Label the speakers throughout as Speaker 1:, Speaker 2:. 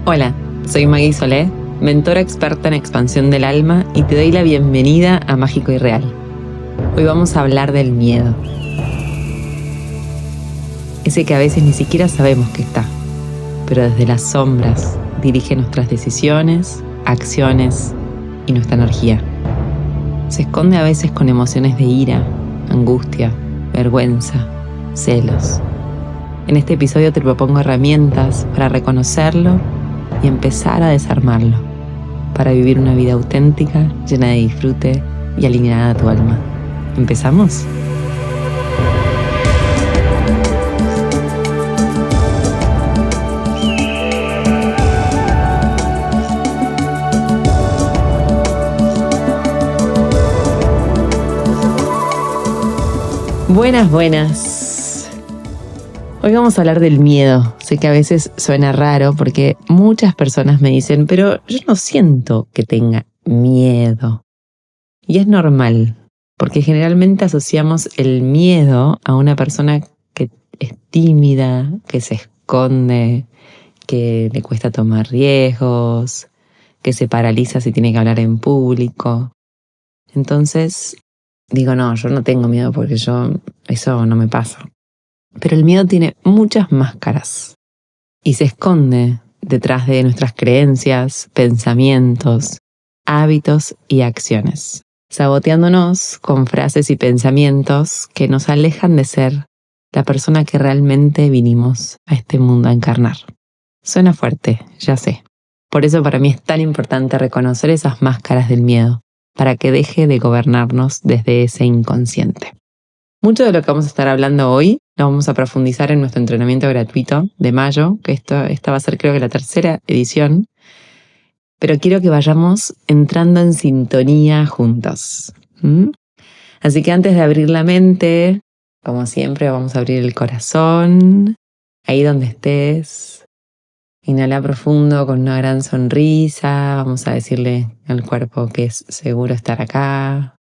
Speaker 1: Hola, soy Maggie Solé, mentora experta en expansión del alma y te doy la bienvenida a Mágico y Real. Hoy vamos a hablar del miedo. Ese que a veces ni siquiera sabemos que está, pero desde las sombras dirige nuestras decisiones, acciones y nuestra energía. Se esconde a veces con emociones de ira, angustia, vergüenza, celos. En este episodio te propongo herramientas para reconocerlo y empezar a desarmarlo, para vivir una vida auténtica, llena de disfrute y alineada a tu alma. ¿Empezamos? Buenas. Hoy vamos a hablar del miedo. Sé que a veces suena raro porque muchas personas me dicen, pero yo no siento que tenga miedo. Y es normal, porque generalmente asociamos el miedo a una persona que es tímida, que se esconde, que le cuesta tomar riesgos, que se paraliza si tiene que hablar en público. Entonces, digo, no, yo no tengo miedo porque eso no me pasa. Pero el miedo tiene muchas máscaras y se esconde detrás de nuestras creencias, pensamientos, hábitos y acciones, saboteándonos con frases y pensamientos que nos alejan de ser la persona que realmente vinimos a este mundo a encarnar. Suena fuerte, ya sé. Por eso para mí es tan importante reconocer esas máscaras del miedo, para que deje de gobernarnos desde ese inconsciente. Mucho de lo que vamos a estar hablando hoy lo vamos a profundizar en nuestro entrenamiento gratuito de mayo, que esta va a ser creo que la 3ª edición, pero quiero que vayamos entrando en sintonía juntos. Así que antes de abrir la mente, como siempre vamos a abrir el corazón, ahí donde estés. Inhala profundo con una gran sonrisa, vamos a decirle al cuerpo que es seguro estar acá.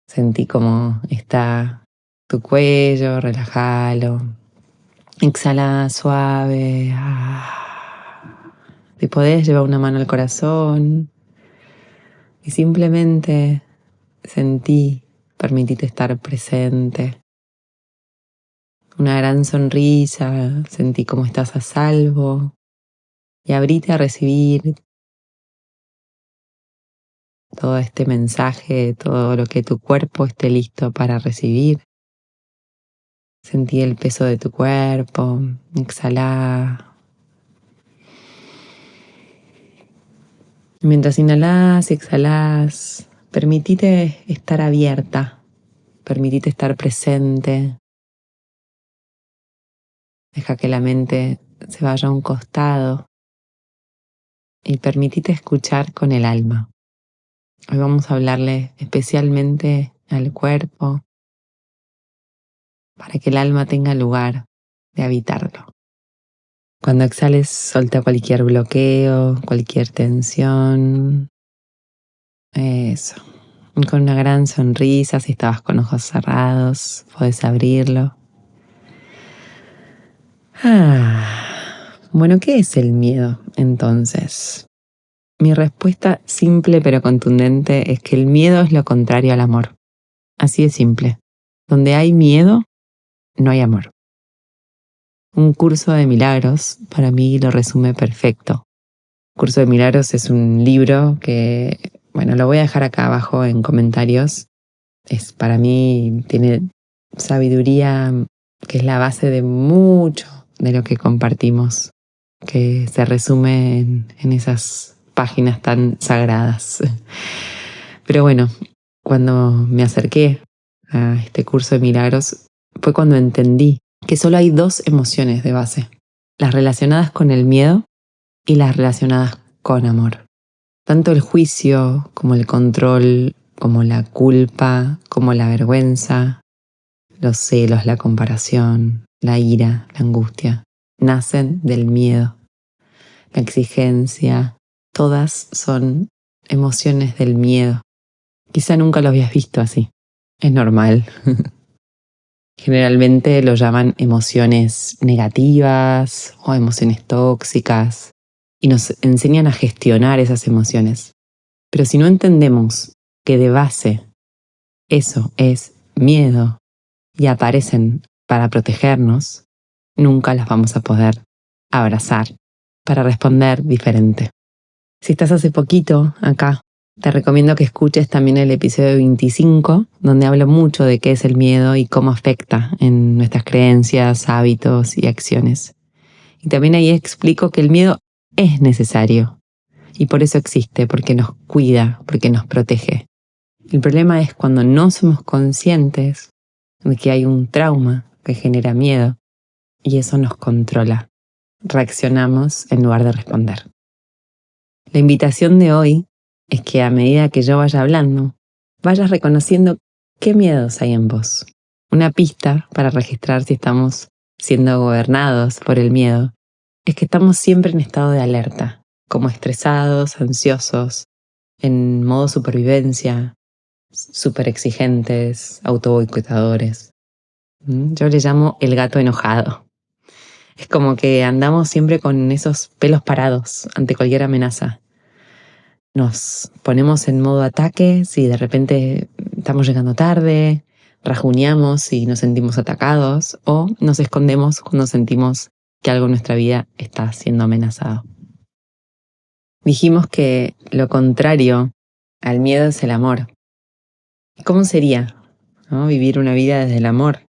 Speaker 1: Sentí cómo está tu cuello, relájalo. Exhala suave. Si podés, lleva una mano al corazón y simplemente permitite estar presente. Una gran sonrisa, sentí cómo estás a salvo y abrite a recibir todo este mensaje, todo lo que tu cuerpo esté listo para recibir. Sentí el peso de tu cuerpo, exhalá. Mientras inhalás y exhalás, permitite estar abierta, permitite estar presente. Deja que la mente se vaya a un costado y permitite escuchar con el alma. Hoy vamos a hablarle especialmente al cuerpo para que el alma tenga lugar de habitarlo. Cuando exhales, solta cualquier bloqueo, cualquier tensión. Eso. Y con una gran sonrisa, si estabas con ojos cerrados, podés abrirlo. Bueno, ¿qué es el miedo entonces? Mi respuesta simple pero contundente es que el miedo es lo contrario al amor. Así de simple. Donde hay miedo, no hay amor. Un curso de milagros para mí lo resume perfecto. Curso de Milagros es un libro que, lo voy a dejar acá abajo en comentarios. Para mí tiene sabiduría que es la base de mucho de lo que compartimos, que se resume en esas páginas tan sagradas. Pero cuando me acerqué a este curso de milagros fue cuando entendí que solo hay 2 emociones de base, las relacionadas con el miedo y las relacionadas con amor. Tanto el juicio como el control, como la culpa, como la vergüenza, los celos, la comparación, la ira, la angustia, nacen del miedo. La exigencia, todas son emociones del miedo. Quizá nunca lo habías visto así. Es normal. Generalmente lo llaman emociones negativas o emociones tóxicas. y nos enseñan a gestionar esas emociones. Pero si no entendemos que de base eso es miedo y aparecen para protegernos, nunca las vamos a poder abrazar para responder diferente. Si estás hace poquito acá, te recomiendo que escuches también el episodio 25, donde hablo mucho de qué es el miedo y cómo afecta en nuestras creencias, hábitos y acciones. Y también ahí explico que el miedo es necesario y por eso existe, porque nos cuida, porque nos protege. El problema es cuando no somos conscientes de que hay un trauma que genera miedo y eso nos controla. Reaccionamos en lugar de responder. La invitación de hoy es que a medida que yo vaya hablando, vayas reconociendo qué miedos hay en vos. Una pista para registrar si estamos siendo gobernados por el miedo es que estamos siempre en estado de alerta, como estresados, ansiosos, en modo supervivencia, súper exigentes, autoboicotadores. Yo le llamo el gato enojado. Es como que andamos siempre con esos pelos parados ante cualquier amenaza. Nos ponemos en modo ataque si de repente estamos llegando tarde, rajuñamos y nos sentimos atacados, o nos escondemos cuando sentimos que algo en nuestra vida está siendo amenazado. Dijimos que lo contrario al miedo es el amor. ¿Cómo sería, ¿no?, vivir una vida desde el amor?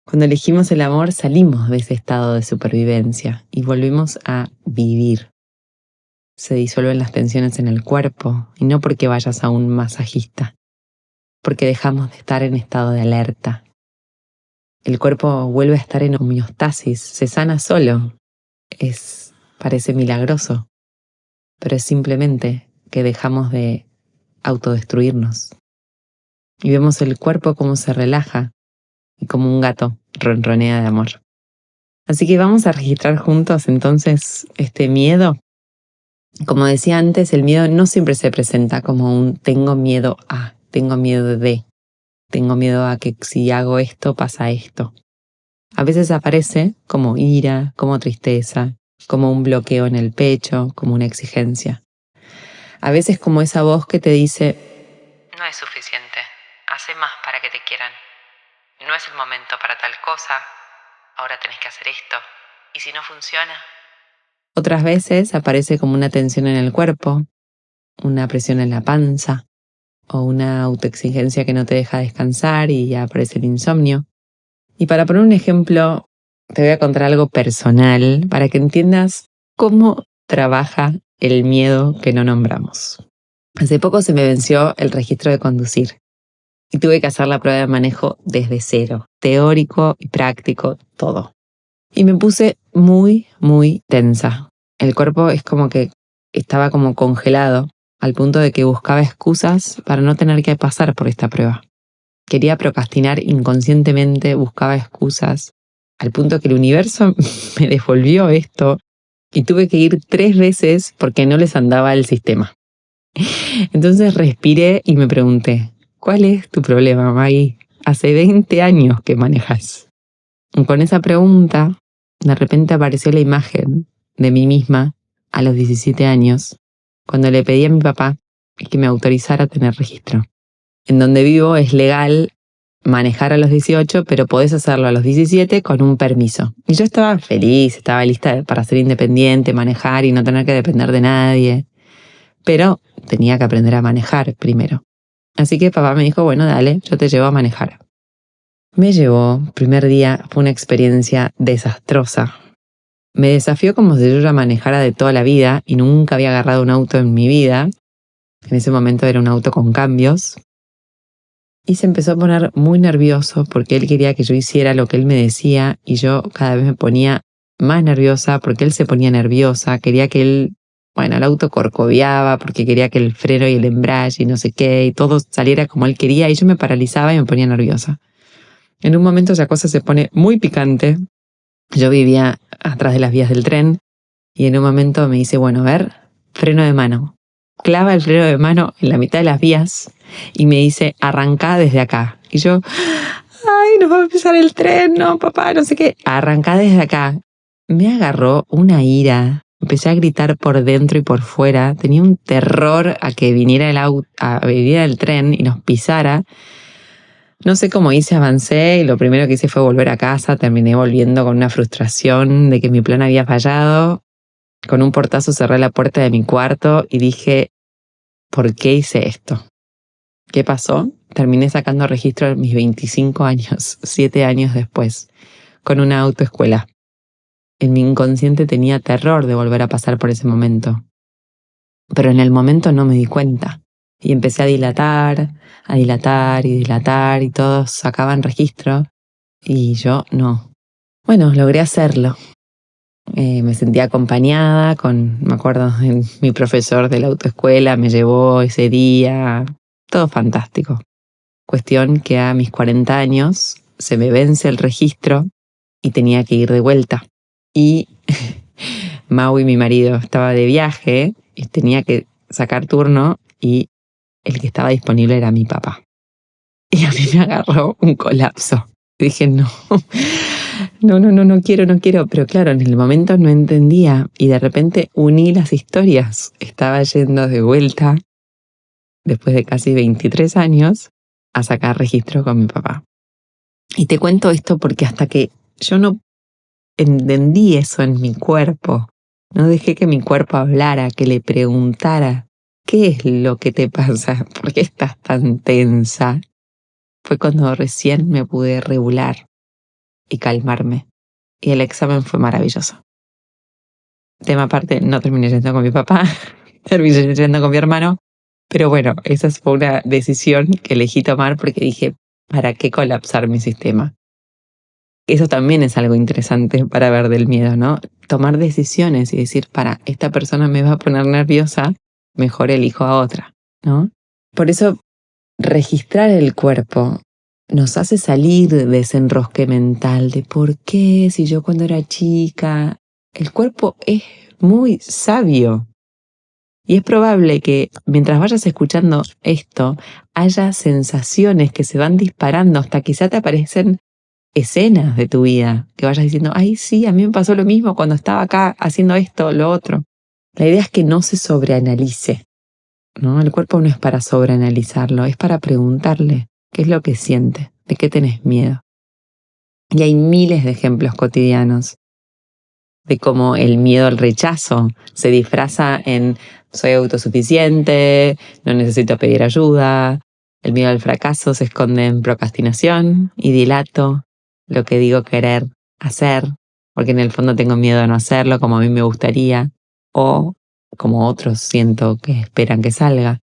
Speaker 1: Cuando elegimos el amor salimos de ese estado de supervivencia y volvemos a vivir. Se disuelven las tensiones en el cuerpo y no porque vayas a un masajista, porque dejamos de estar en estado de alerta. El cuerpo vuelve a estar en homeostasis, se sana solo. Parece milagroso, pero es simplemente que dejamos de autodestruirnos. Y vemos el cuerpo como se relaja y como un gato ronronea de amor. Así que vamos a registrar juntos entonces este miedo. Como decía antes, el miedo no siempre se presenta como un tengo miedo a, tengo miedo de, tengo miedo a que si hago esto pasa esto. A veces aparece como ira, como tristeza, como un bloqueo en el pecho, como una exigencia. A veces como esa voz que te dice, no es suficiente, hace más para que te quieran. No es el momento para tal cosa, ahora tenés que hacer esto. ¿Y si no funciona? Otras veces aparece como una tensión en el cuerpo, una presión en la panza o una autoexigencia que no te deja descansar y ya aparece el insomnio. Y para poner un ejemplo, te voy a contar algo personal para que entiendas cómo trabaja el miedo que no nombramos. Hace poco se me venció el registro de conducir y tuve que hacer la prueba de manejo desde cero, teórico y práctico, todo. Y me puse muy, muy tensa. El cuerpo es como que estaba como congelado, al punto de que buscaba excusas para no tener que pasar por esta prueba. Quería procrastinar inconscientemente, buscaba excusas, al punto que el universo me devolvió esto y tuve que ir 3 veces porque no les andaba el sistema. Entonces respiré y me pregunté, ¿cuál es tu problema, Maggie? Hace 20 años que manejas. Y con esa pregunta, de repente apareció la imagen de mí misma a los 17 años, cuando le pedí a mi papá que me autorizara a tener registro. En donde vivo es legal manejar a los 18, pero podés hacerlo a los 17 con un permiso. Y yo estaba feliz, estaba lista para ser independiente, manejar y no tener que depender de nadie. Pero tenía que aprender a manejar primero. Así que papá me dijo, bueno, dale, yo te llevo a manejar. Me llevó, primer día, fue una experiencia desastrosa. Me desafió como si yo ya manejara de toda la vida y nunca había agarrado un auto en mi vida. En ese momento era un auto con cambios. Y se empezó a poner muy nervioso porque él quería que yo hiciera lo que él me decía y yo cada vez me ponía más nerviosa porque él se ponía nerviosa. Quería que él, el auto corcoviaba porque quería que el freno y el embrague y no sé qué y todo saliera como él quería y yo me paralizaba y me ponía nerviosa. En un momento esa cosa se pone muy picante. Yo vivía atrás de las vías del tren y en un momento me dice, bueno, a ver, freno de mano. Clava el freno de mano en la mitad de las vías y me dice, arrancá desde acá. Y yo, ay, nos va a empezar el tren, no, papá, no sé qué. Arrancá desde acá. Me agarró una ira, Empecé a gritar por dentro y por fuera. Tenía un terror a que viniera el tren y nos pisara. No sé cómo hice, avancé y lo primero que hice fue volver a casa. Terminé volviendo con una frustración de que mi plan había fallado. Con un portazo cerré la puerta de mi cuarto y dije, ¿por qué hice esto? ¿Qué pasó? Terminé sacando registro de mis 25 años, 7 años después, con una autoescuela. En mi inconsciente tenía terror de volver a pasar por ese momento. Pero en el momento no me di cuenta. Y empecé a dilatar y todos sacaban registro y yo no. Bueno, logré hacerlo. Me sentía acompañada me acuerdo, mi profesor de la autoescuela me llevó ese día. Todo fantástico. Cuestión que a mis 40 años se me vence el registro y tenía que ir de vuelta. Y Maui, mi marido, estaba de viaje y tenía que sacar turno y el que estaba disponible era mi papá. Y a mí me agarró un colapso. Dije, no quiero. Pero claro, en el momento no entendía y de repente uní las historias. Estaba yendo de vuelta, después de casi 23 años, a sacar registro con mi papá. Y te cuento esto porque hasta que yo no entendí eso en mi cuerpo, no dejé que mi cuerpo hablara, que le preguntara, ¿qué es lo que te pasa? ¿Por qué estás tan tensa? Fue cuando recién me pude regular y calmarme. Y el examen fue maravilloso. Tema aparte, no terminé yendo con mi papá, terminé yendo con mi hermano. Pero bueno, esa fue una decisión que elegí tomar porque dije, ¿para qué colapsar mi sistema? Eso también es algo interesante para ver del miedo, ¿no? Tomar decisiones y decir, esta persona me va a poner nerviosa, mejor elijo a otra, ¿no? Por eso, registrar el cuerpo nos hace salir de ese enrosque mental de por qué, si yo cuando era chica. El cuerpo es muy sabio. Y es probable que mientras vayas escuchando esto, haya sensaciones que se van disparando hasta quizá te aparecen escenas de tu vida, que vayas diciendo, ay sí, a mí me pasó lo mismo cuando estaba acá haciendo esto, lo otro. La idea es que no se sobreanalice, ¿no? El cuerpo no es para sobreanalizarlo, es para preguntarle qué es lo que siente, de qué tenés miedo. Y hay miles de ejemplos cotidianos de cómo el miedo al rechazo se disfraza en soy autosuficiente, no necesito pedir ayuda. El miedo al fracaso se esconde en procrastinación y dilato lo que digo querer hacer, porque en el fondo tengo miedo a no hacerlo como a mí me gustaría o como otros siento que esperan que salga.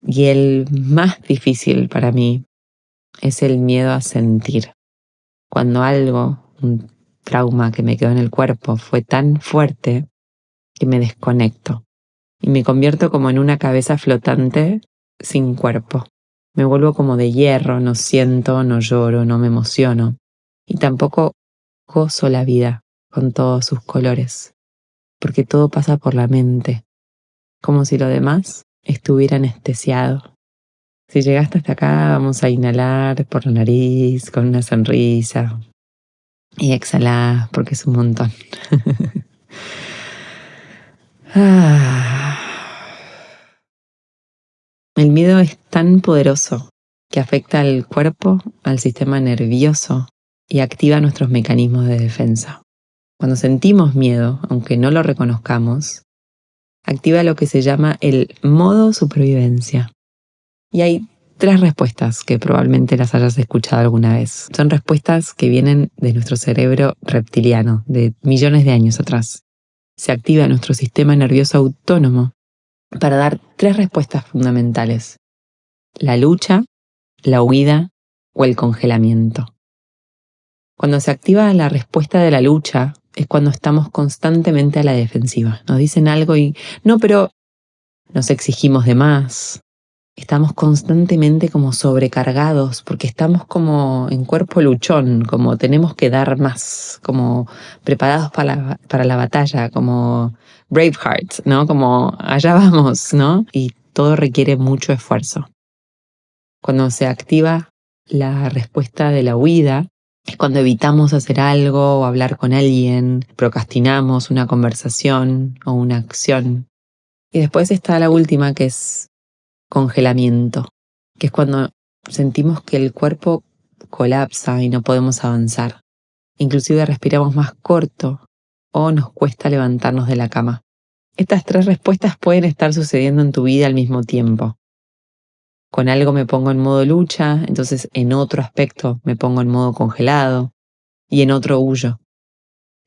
Speaker 1: Y el más difícil para mí es el miedo a sentir. Cuando un trauma que me quedó en el cuerpo fue tan fuerte que me desconecto y me convierto como en una cabeza flotante sin cuerpo. Me vuelvo como de hierro, no siento, no lloro, no me emociono y tampoco gozo la vida con todos sus colores, porque todo pasa por la mente, como si lo demás estuviera anestesiado. Si llegaste hasta acá, vamos a inhalar por la nariz con una sonrisa y exhalar porque es un montón. El miedo es tan poderoso que afecta al cuerpo, al sistema nervioso y activa nuestros mecanismos de defensa. Cuando sentimos miedo, aunque no lo reconozcamos, activa lo que se llama el modo supervivencia. Y hay 3 respuestas que probablemente las hayas escuchado alguna vez. Son respuestas que vienen de nuestro cerebro reptiliano, de millones de años atrás. Se activa nuestro sistema nervioso autónomo para dar 3 respuestas fundamentales: la lucha, la huida o el congelamiento. Cuando se activa la respuesta de la lucha es cuando estamos constantemente a la defensiva. Nos dicen algo y no, pero nos exigimos de más. Estamos constantemente como sobrecargados porque estamos como en cuerpo luchón, como tenemos que dar más, como preparados para la batalla, como Braveheart, ¿no? Como allá vamos, ¿no? Y todo requiere mucho esfuerzo. Cuando se activa la respuesta de la huida, Es cuando evitamos hacer algo o hablar con alguien, procrastinamos una conversación o una acción. Y después está la última, que es congelamiento, que es cuando sentimos que el cuerpo colapsa y no podemos avanzar. Inclusive respiramos más corto o nos cuesta levantarnos de la cama. Estas 3 respuestas pueden estar sucediendo en tu vida al mismo tiempo. Con algo me pongo en modo lucha, entonces en otro aspecto me pongo en modo congelado y en otro huyo.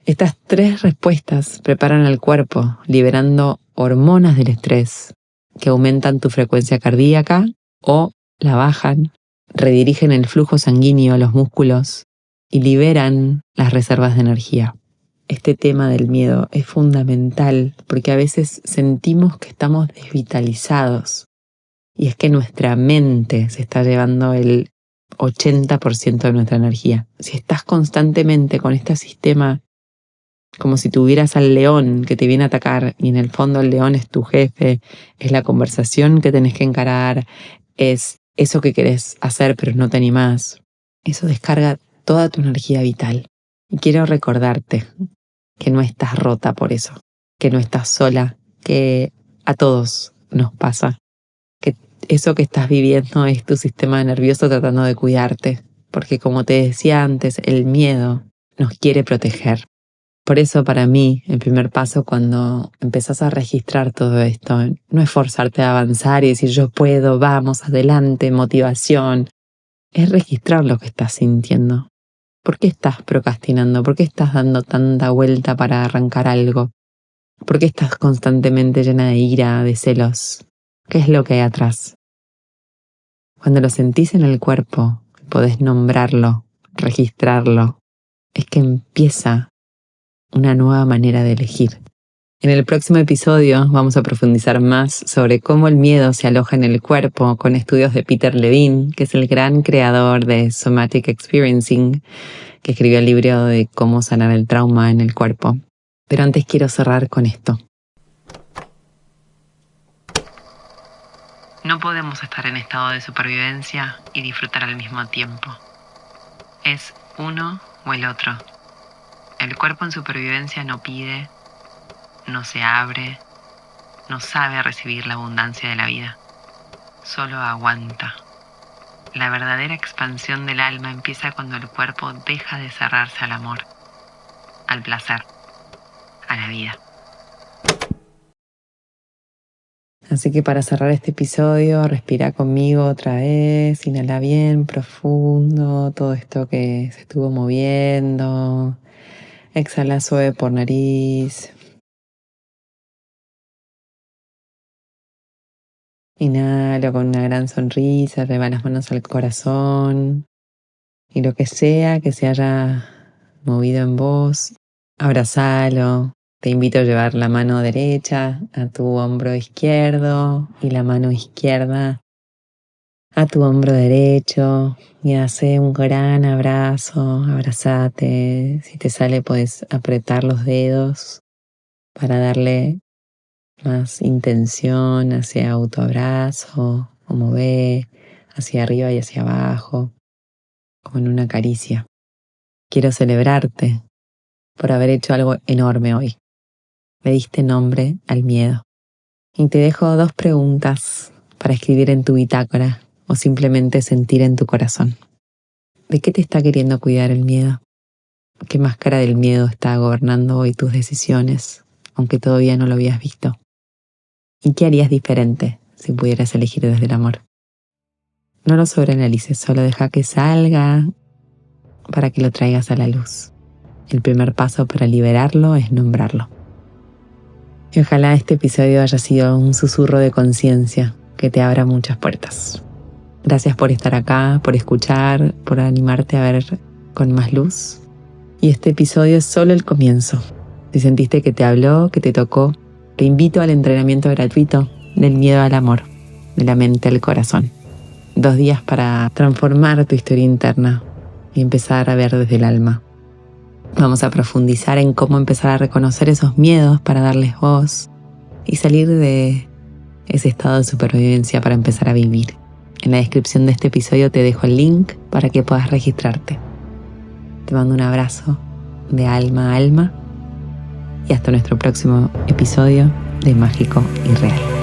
Speaker 1: Estas 3 respuestas preparan al cuerpo, liberando hormonas del estrés que aumentan tu frecuencia cardíaca o la bajan, redirigen el flujo sanguíneo a los músculos y liberan las reservas de energía. Este tema del miedo es fundamental porque a veces sentimos que estamos desvitalizados. Y es que nuestra mente se está llevando el 80% de nuestra energía. Si estás constantemente con este sistema, como si tuvieras al león que te viene a atacar, y en el fondo el león es tu jefe, es la conversación que tenés que encarar, es eso que querés hacer pero no te animás, eso descarga toda tu energía vital. Y quiero recordarte que no estás rota por eso, que no estás sola, que a todos nos pasa. Eso que estás viviendo es tu sistema nervioso tratando de cuidarte, porque como te decía antes, el miedo nos quiere proteger. Por eso para mí, el primer paso cuando empezás a registrar todo esto, no es forzarte a avanzar y decir yo puedo, vamos, adelante, motivación. Es registrar lo que estás sintiendo. ¿Por qué estás procrastinando? ¿Por qué estás dando tanta vuelta para arrancar algo? ¿Por qué estás constantemente llena de ira, de celos? ¿Qué es lo que hay atrás? Cuando lo sentís en el cuerpo, podés nombrarlo, registrarlo, es que empieza una nueva manera de elegir. En el próximo episodio vamos a profundizar más sobre cómo el miedo se aloja en el cuerpo con estudios de Peter Levine, que es el gran creador de Somatic Experiencing, que escribió el libro de cómo sanar el trauma en el cuerpo. Pero antes quiero cerrar con esto. No podemos estar en estado de supervivencia y disfrutar al mismo tiempo. Es uno o el otro. El cuerpo en supervivencia no pide, no se abre, no sabe recibir la abundancia de la vida. Solo aguanta. La verdadera expansión del alma empieza cuando el cuerpo deja de cerrarse al amor, al placer, a la vida. Así que para cerrar este episodio, respira conmigo otra vez, inhala bien, profundo, todo esto que se estuvo moviendo. Exhala suave por nariz. Inhalo con una gran sonrisa, lleva las manos al corazón. Y lo que sea que se haya movido en vos, abrazalo. Te invito a llevar la mano derecha a tu hombro izquierdo y la mano izquierda a tu hombro derecho y hace un gran abrazo, abrazate. Si te sale puedes apretar los dedos para darle más intención hacia autoabrazo o mover hacia arriba y hacia abajo, como en una caricia. Quiero celebrarte por haber hecho algo enorme hoy. Le diste nombre al miedo. Y te dejo 2 preguntas para escribir en tu bitácora o simplemente sentir en tu corazón. ¿De qué te está queriendo cuidar el miedo? ¿Qué máscara del miedo está gobernando hoy tus decisiones, aunque todavía no lo habías visto? ¿Y qué harías diferente si pudieras elegir desde el amor? No lo sobreanalices, solo deja que salga para que lo traigas a la luz. El primer paso para liberarlo es nombrarlo. Y ojalá este episodio haya sido un susurro de conciencia que te abra muchas puertas. Gracias por estar acá, por escuchar, por animarte a ver con más luz. Y este episodio es solo el comienzo. Si sentiste que te habló, que te tocó, te invito al entrenamiento gratuito del miedo al amor, de la mente al corazón. 2 días para transformar tu historia interna y empezar a ver desde el alma. Vamos a profundizar en cómo empezar a reconocer esos miedos para darles voz y salir de ese estado de supervivencia para empezar a vivir. En la descripción de este episodio te dejo el link para que puedas registrarte. Te mando un abrazo de alma a alma y hasta nuestro próximo episodio de Mágico y Real.